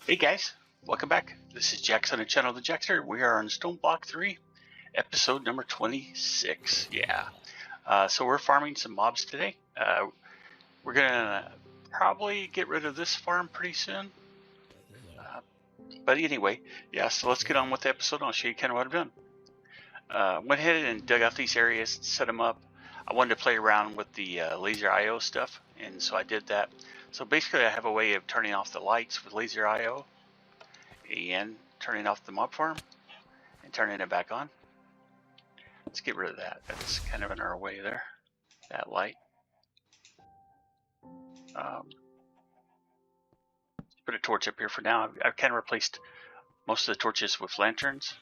Hey guys, welcome back. This is Jax on the channel The Jaxster. We are on StoneBlock 3, episode number 26. Yeah. So we're farming some mobs today. We're gonna probably get rid of this farm pretty soon. But anyway, yeah, so let's get on with the episode and I'll show you kind of what I've done. Went ahead and dug out these areas, set them up. I wanted to play around with the LaserIO stuff, and so I did that. So basically I have a way of turning off the lights with LaserIO and turning off the mob farm and turning it back on. Let's get rid of that. That's kind of in our way there, that light. Put a torch up here for now. I've kind of replaced most of the torches with lanterns.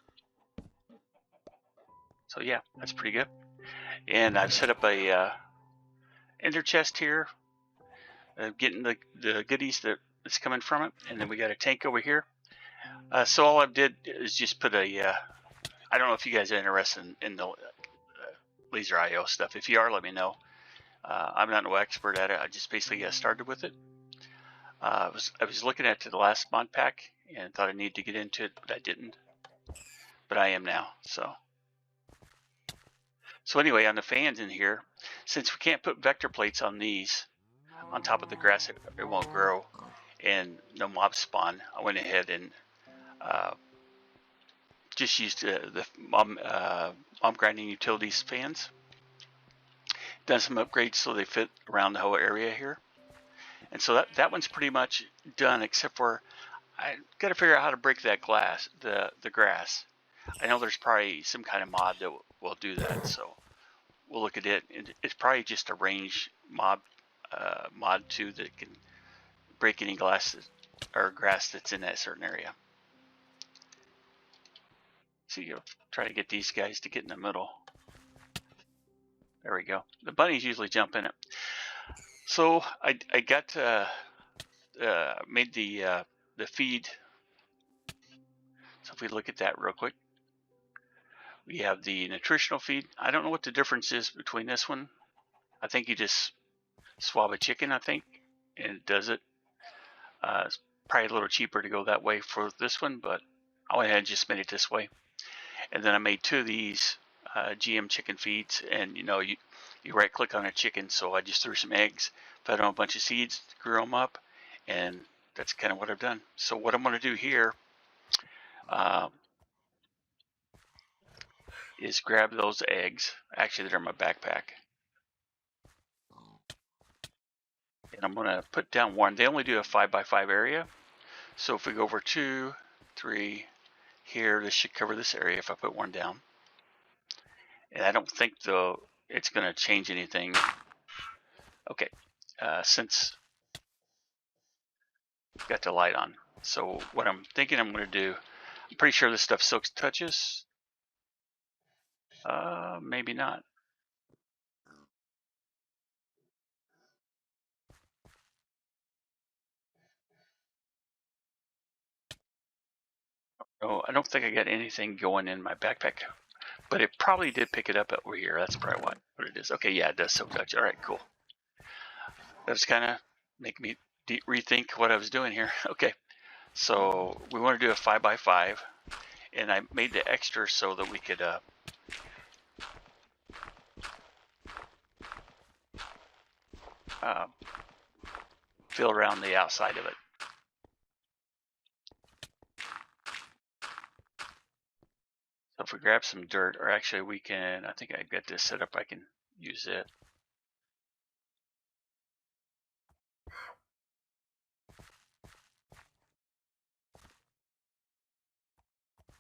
So yeah, that's pretty good. And I've set up a ender chest here, getting the goodies that's coming from it. And then we got a tank over here. So all I did is just put a, I don't know if you guys are interested in the LaserIO stuff. If you are, let me know. I'm not no expert at it. I just basically got started with it. I was looking at the last mod pack and thought I needed to get into it, but I didn't. But I am now. So anyway, on the fans in here, since we can't put vector plates on these, on top of the grass, it won't grow, and no mob spawn, I went ahead and just used the mob grinding utilities fans. Done some upgrades so they fit around the whole area here. And so that one's pretty much done, except for I got to figure out how to break that glass, the grass. I know there's probably some kind of mod that will do that, so we'll look at it. It's probably just a range mod too that can break any glass or grass that's in that certain area. So you'll try to get these guys to get in the middle. There we go. The bunnies usually jump in it. So I got made the feed. So if we look at that real quick, we have the nutritional feed. I don't know what the difference is between this one. I think you just swab a chicken, I think, and it does it. It's probably a little cheaper to go that way for this one, but I went ahead and just made it this way. And then I made two of these GM chicken feeds, and you know, you right click on a chicken, so I just threw some eggs, fed on a bunch of seeds, grew them up, and that's kind of what I've done. So what I'm going to do here is grab those eggs. Actually, they're in my backpack. And I'm going to put down one. They only do a 5x5 area. So if we go over 2, 3, here, this should cover this area if I put one down. And I don't think, though, it's going to change anything. Okay, since I've got the light on. So what I'm thinking I'm going to do, I'm pretty sure this stuff soaks touches. Maybe not. Oh, I don't think I got anything going in my backpack, but it probably did pick it up over here. That's probably what it is. Okay, yeah, it does soak touch. All right, cool. That's kind of make me rethink what I was doing here. Okay, so we want to do a 5x5, and I made the extra so that we could fill around the outside of it. So if we grab some dirt, or actually we can, I think I've got this set up, I can use it.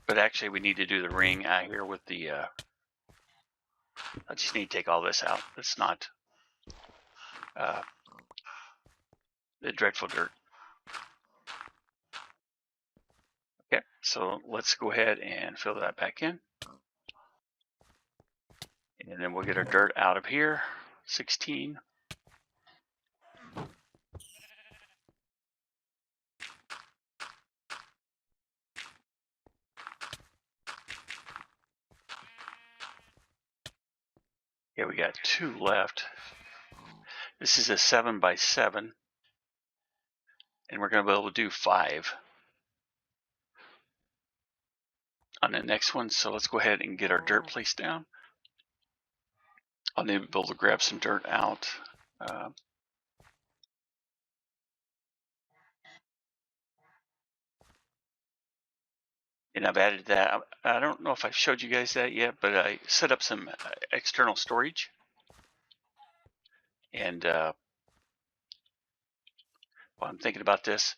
But actually we need to do the ring out here with the, I just need to take all this out. It's not the dreadful dirt. Okay, so let's go ahead and fill that back in. And then we'll get our dirt out of here, 16. Yeah, we got 2 left. This is a 7x7. And we're going to be able to do 5. on the next one. So let's go ahead and get our dirt placed down. I'll need to be able to grab some dirt out. And I've added that. I don't know if I've showed you guys that yet, but I set up some external storage. And while I'm thinking about this,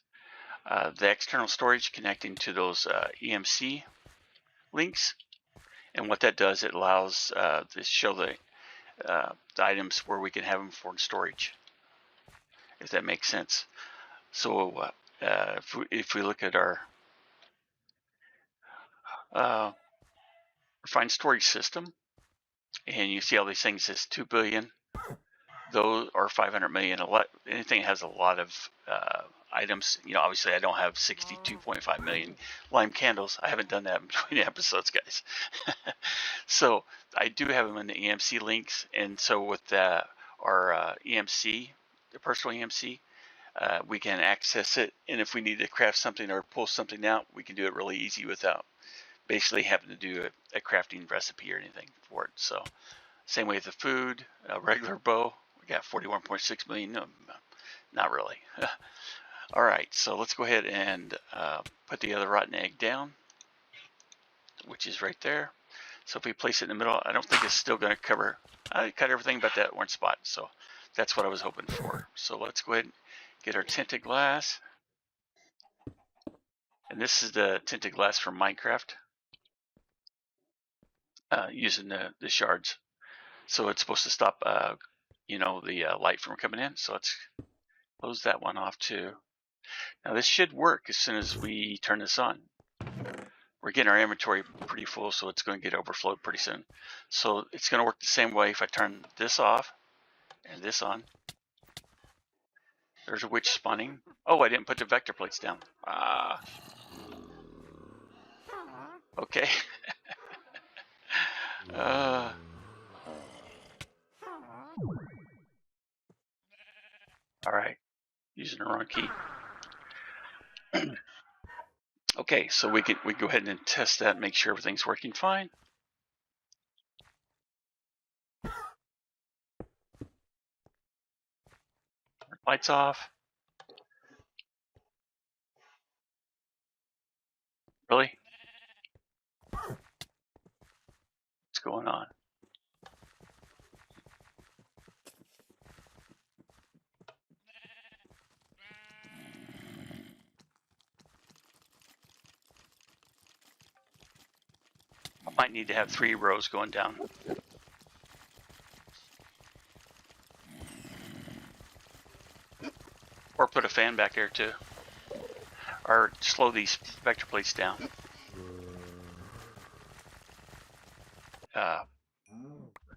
the external storage connecting to those EMC links. And what that does, it allows to show the items where we can have them for storage, if that makes sense. So if we look at our refined storage system, and you see all these things as 2 billion, those are 500 million. Anything has a lot of items. You know, obviously I don't have 62.5 million lime candles. I haven't done that between episodes, guys. So I do have them in the EMC links, and so with our EMC, the personal EMC, we can access it, and if we need to craft something or pull something out, we can do it really easy without basically having to do a crafting recipe or anything for it. So same way with the food, a regular bow, we got 41.6 million. No, not really. All right, so let's go ahead and put the other rotten egg down, which is right there. So if we place it in the middle, I don't think it's still going to cover. I cut everything but that orange spot, so that's what I was hoping for. So let's go ahead and get our tinted glass. And this is the tinted glass from Minecraft, using the shards. So it's supposed to stop, the light from coming in. So let's close that one off too. Now this should work as soon as we turn this on. We're getting our inventory pretty full, so it's going to get overflowed pretty soon. So it's going to work the same way if I turn this off and this on. There's a witch spawning. Oh, I didn't put the vector plates down. Okay. All right. Using the wrong key. Okay, so we can go ahead and test that, make sure everything's working fine. Lights off. Really? What's going on? I might need to have 3 rows going down. Or put a fan back there too. Or slow these vector plates down.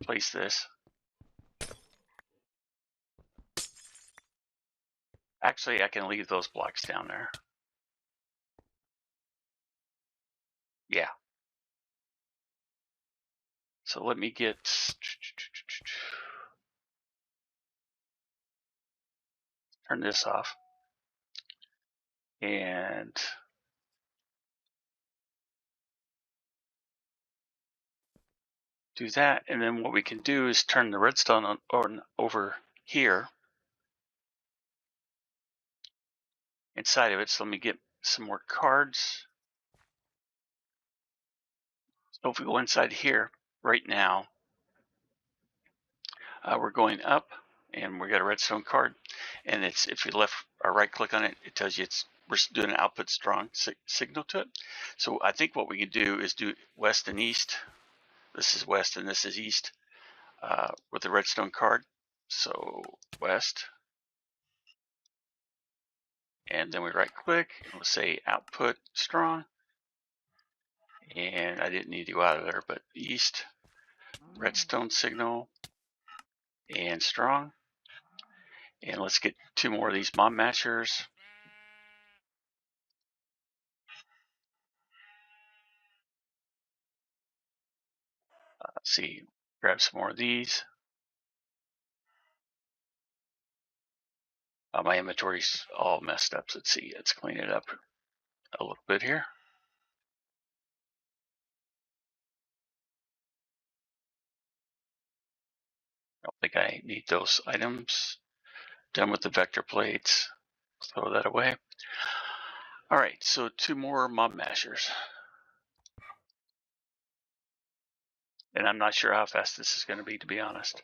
Place this. Actually, I can leave those blocks down there. Yeah. So let me get... Turn this off. And... do that, and then what we can do is turn the redstone on over here inside of it. So let me get some more cards. So if we go inside here right now, we're going up, and we got a redstone card, and it's, if you left or right click on it, it tells you we're doing an output strong signal to it. So I think what we can do is do west and east. This is west and this is east, with the redstone card. So west, and then we right click and we'll say output strong. And I didn't need to go out of there, but east, redstone signal, and strong. And let's get 2 more of these bomb matchers. Let's see, grab some more of these. My inventory's all messed up. So let's see, let's clean it up a little bit here. I don't think I need those items. Done with the vector plates. Throw that away. All right, so 2 more mob mashers. And I'm not sure how fast this is going to be, to be honest.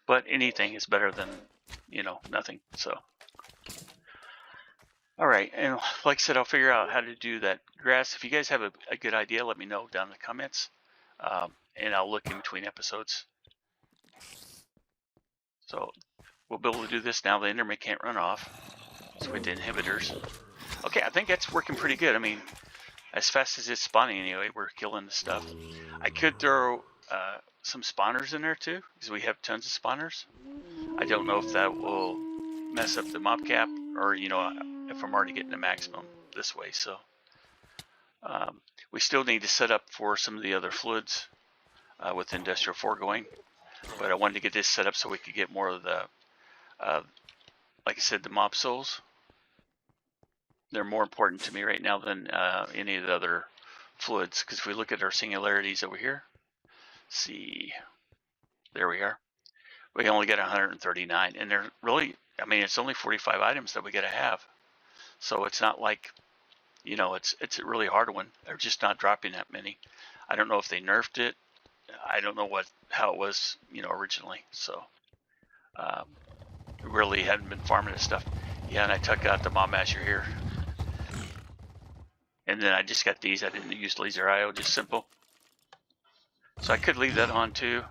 But anything is better than, nothing. So, all right, and like I said, I'll figure out how to do that grass. If you guys have a good idea, let me know down in the comments, and I'll look in between episodes. So we'll be able to do this now. The enderman can't run off. So with the inhibitors. Okay, I think that's working pretty good. I mean, as fast as it's spawning anyway, we're killing the stuff. I could throw some spawners in there too, because we have tons of spawners. I don't know if that will mess up the mob cap, or if I'm already getting the maximum this way. So we still need to set up for some of the other fluids with Industrial 4 going, but I wanted to get this set up so we could get more of the, like I said, the mob souls. They're more important to me right now than any of the other fluids, because if we look at our singularities over here, see, there we are. We only get 139, and they're really, I mean, it's only 45 items that we got to have. So it's not like, it's a really hard one. They're just not dropping that many. I don't know if they nerfed it. I don't know how it was, originally. So really hadn't been farming this stuff. Yeah, and I took out the mob masher here. And then I just got these. I didn't use LaserIO, just simple. So I could leave that on too.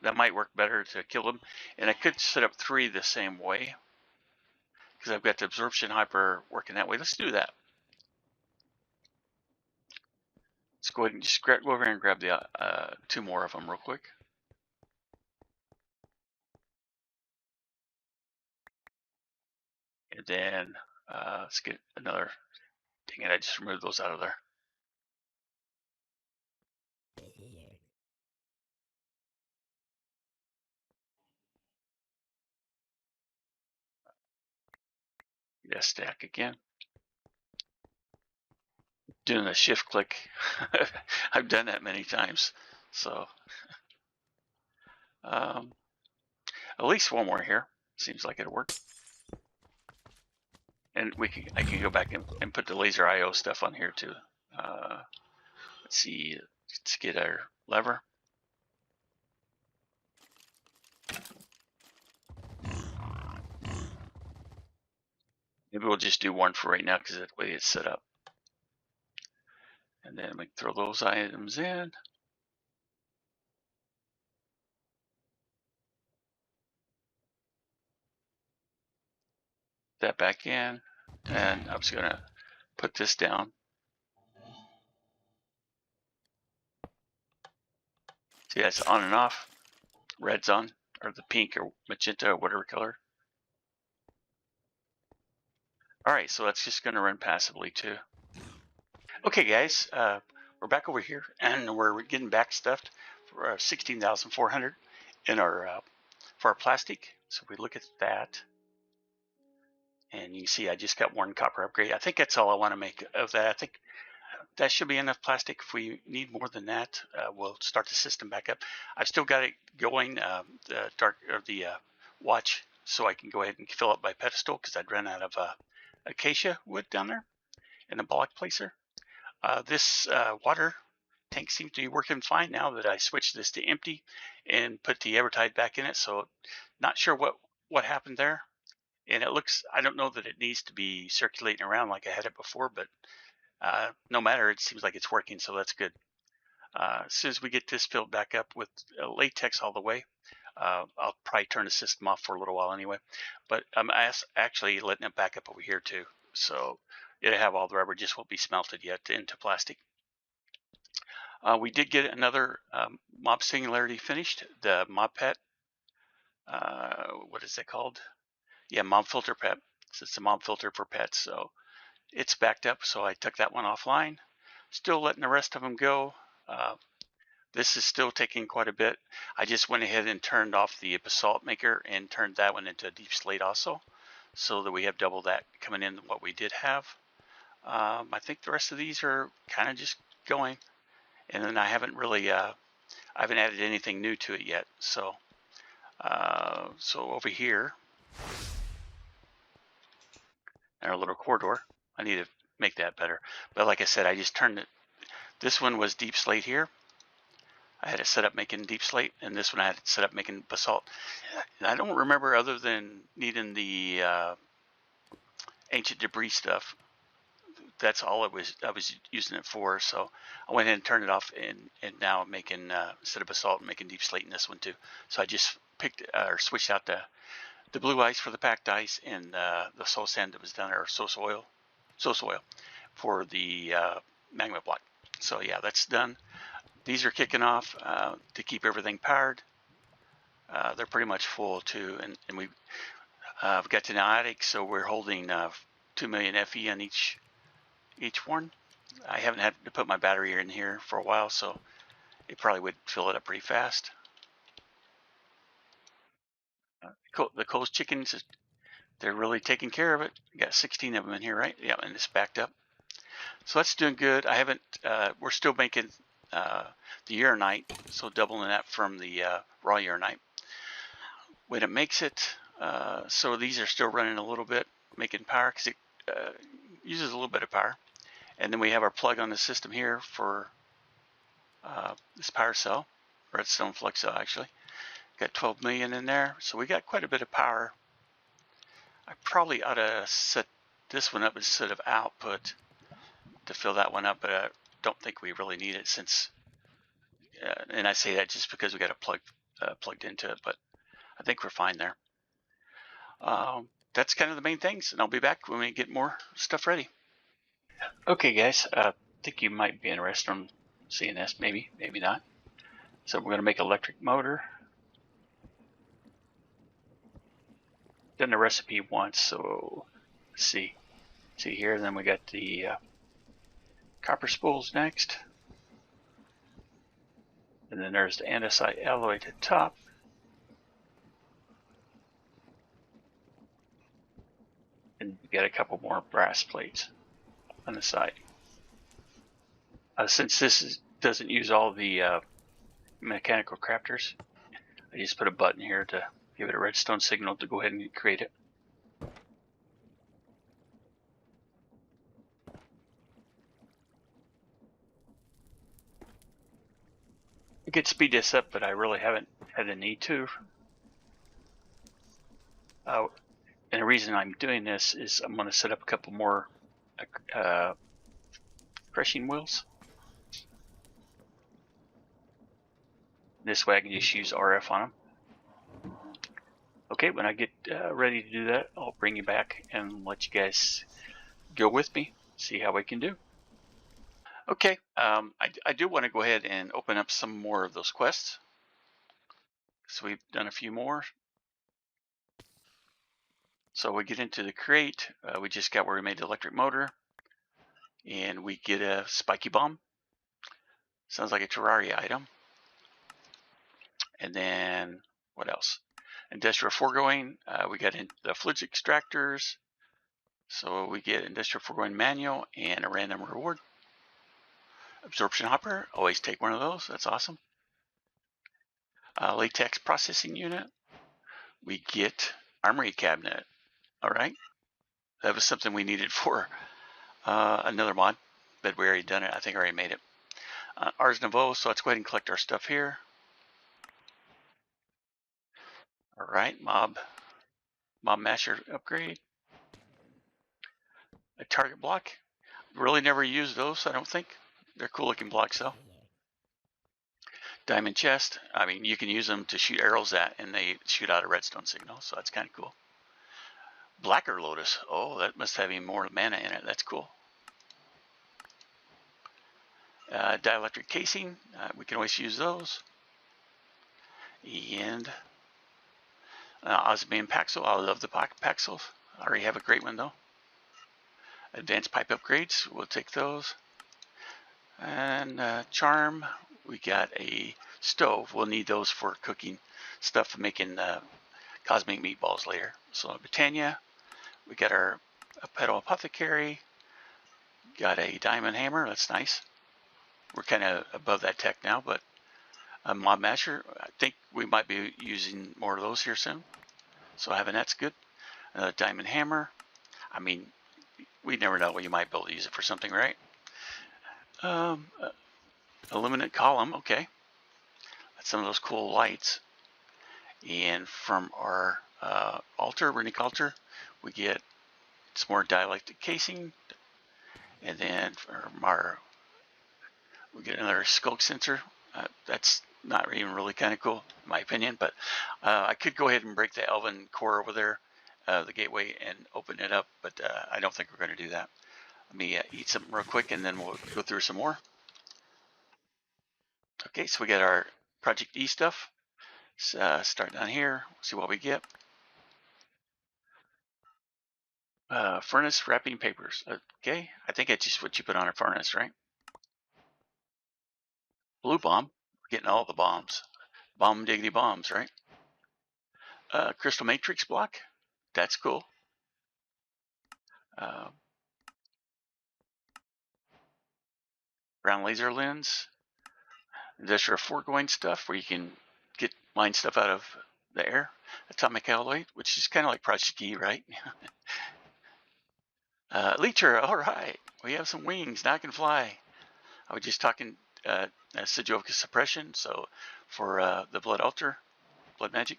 That might work better to kill them. And I could set up 3 the same way, because I've got the absorption hyper working that way. Let's do that. Let's go ahead and just go over here and grab the 2 more of them real quick. And then let's get another. Dang it, I just removed those out of there. Get a stack again. Doing a shift click. I've done that many times. So at least 1 more here. Seems like it'll work. And I can go back and put the LaserIO stuff on here too. Let's see. Let's get our lever. Maybe we'll just do 1 for right now, because that's the way it's set up. And then we can throw those items in. That back in. And I'm just going to put this down. See, that's on and off. Red's on, or the pink or magenta or whatever color. All right, so that's just going to run passively too. Okay, guys, we're back over here, and we're getting back stuffed for 16,400 in our for our plastic. So we look at that, and you can see I just got 1 copper upgrade. I think that's all I want to make of that. I think that should be enough plastic. If we need more than that, we'll start the system back up. I've still got it going, the watch, so I can go ahead and fill up my pedestal, because I'd run out of acacia wood down there in the block placer. This water tank seems to be working fine now that I switched this to empty and put the Evertide back in it. So not sure what happened there. And it looks, I don't know that it needs to be circulating around like I had it before, but no matter, it seems like it's working, so that's good. As soon as we get this filled back up with latex all the way, I'll probably turn the system off for a little while anyway. But I'm actually letting it back up over here too. So it'll have all the rubber, just won't be smelted yet into plastic. We did get another mob singularity finished, the mob pet. What is it called? Yeah, mob filter pet. So it's a mob filter for pets. So it's backed up, so I took that one offline. Still letting the rest of them go. This is still taking quite a bit. I just went ahead and turned off the basalt maker and turned that one into a deep slate also, so that we have double that coming in what we did have. I think the rest of these are kind of just going, and then I haven't really I haven't added anything new to it yet. So, so over here, in our little corridor, I need to make that better. But like I said, I just turned it. This one was deep slate here. I had it set up making deep slate, and this one I had it set up making basalt. I don't remember, other than needing the ancient debris stuff. That's all I was using it for. So I went ahead and turned it off, and now I'm making instead of basalt, I'm making deep slate in this one too. So I just picked or switched out the blue ice for the packed ice, and the soul sand that was down there, or soul soil for the magma block. So yeah, that's done. These are kicking off to keep everything powered. They're pretty much full too, and we've got to the attic, so we're holding 2 million FE on each one. I haven't had to put my battery in here for a while, so it probably would fill it up pretty fast. The Cole's chickens, they're really taking care of it. We got 16 of them in here, right? Yeah, and it's backed up. So that's doing good. I haven't, we're still making the uranite, so doubling that from the raw uranite. When it makes it, so these are still running a little bit, making power, because it uses a little bit of power. And then we have our plug on the system here for this power cell, redstone flux cell actually. Got 12 million in there, so we got quite a bit of power. I probably ought to set this one up instead of output to fill that one up, but I don't think we really need it, since, and I say that just because we got a plug plugged into it, but I think we're fine there. That's kind of the main things, and I'll be back when we get more stuff ready. Okay guys, I think you might be interested in seeing this, maybe not. So we're going to make an electric motor. Done the recipe once, so let's see here. Then we got the copper spools next, and then there's the andesite alloy at the top, and we got a couple more brass plates on the side. Since this doesn't use all the mechanical crafters, I just put a button here to give it a redstone signal to go ahead and create it. I could speed this up, but I really haven't had the need to. And the reason I'm doing this is I'm going to set up a couple more crushing wheels. This way I can just use RF on them. Okay, when I get ready to do that, I'll bring you back and let you guys go with me, see how we can do. Okay, I do want to go ahead and open up some more of those quests. So we've done a few more. So we get into the crate. We just got where we made the electric motor, and we get a spiky bomb. Sounds like a Terraria item. And then what else? Industrial foregoing. We got in the fluids extractors. So we get industrial foregoing manual and a random reward. Absorption hopper. Always take one of those. That's awesome. Latex processing unit. We get armory cabinet. All right. That was something we needed for another mod, but we already done it. I think I already made it. Ars Nouveau. So let's go ahead and collect our stuff here. All right. Mob masher upgrade. A target block. Really never used those, I don't think. They're cool looking blocks though. Diamond chest. I mean, you can use them to shoot arrows at, and they shoot out a redstone signal, so that's kind of cool. Blacker lotus. Oh, that must have even more mana in it. That's cool. Dielectric casing. We can always use those. And osmium paxel. I love the paxels. I already have a great one though. Advanced pipe upgrades. We'll take those. And charm. We got a stove. We'll need those for cooking stuff, making cosmic meatballs later. So Britannia. We got our pedal apothecary. Got a diamond hammer. That's nice. We're kind of above that tech now, but A mod masher, I think we might be using more of those here soon. So having that's good. A diamond hammer. I mean, we never know when you might be able to use it for something, right? Illuminate column, okay. That's some of those cool lights. And from our runic altar, we get some more dielectric casing. And then from our, we get another skulk sensor. That's not even really kind of cool, in my opinion, but I could go ahead and break the Elven core over there, the gateway, and open it up, but I don't think we're going to do that. Let me eat something real quick, and then we'll go through some more. Okay, so we got our Project E stuff. Start down here, see what we get. Furnace wrapping papers. Okay, I think that's just what you put on a furnace, right? Blue bomb. We're getting all the bombs. Bomb diggity bombs, right? Crystal matrix block. That's cool. Round laser lens. Industrial foregoing stuff where you can mine stuff out of the air. Atomic alloy, which is kind of like Project E, right? Leecher, all right. We have some wings. Now I can fly. I was just talking sigil suppression. So for the blood altar, blood magic,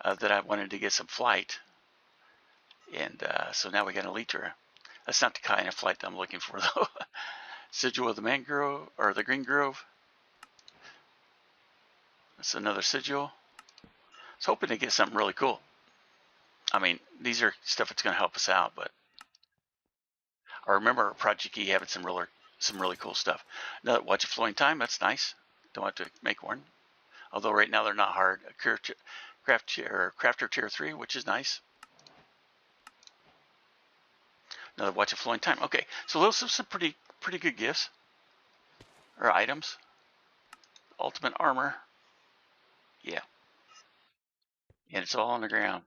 that I wanted to get some flight. And so now we got a Leecher. That's not the kind of flight that I'm looking for, though. Sigil of the mangrove, or the green grove. That's another sigil. I was hoping to get something really cool. I mean, these are stuff that's going to help us out, but I remember Project E having some really cool stuff. Now, watch a flowing time. That's nice. Don't have to make one. Although right now they're not hard. Crafter tier 3, which is nice. Another watch a flowing time. Okay, so those are some pretty good gifts or items. Ultimate armor. Yeah. And it's all on the ground.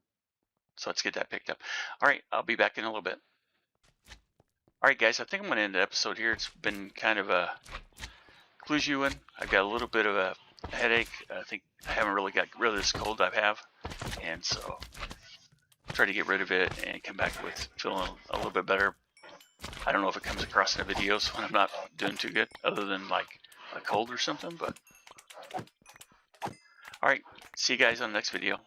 So let's get that picked up. All right, I'll be back in a little bit. All right, guys, I think I'm going to end the episode here. It's been kind of a Clujuan. I've got a little bit of a headache. I think I haven't really got rid of this cold I have. And so try to get rid of it and come back with feeling a little bit better. I don't know if it comes across in the videos when I'm not doing too good, other than like a cold or something. But all right, see you guys on the next video.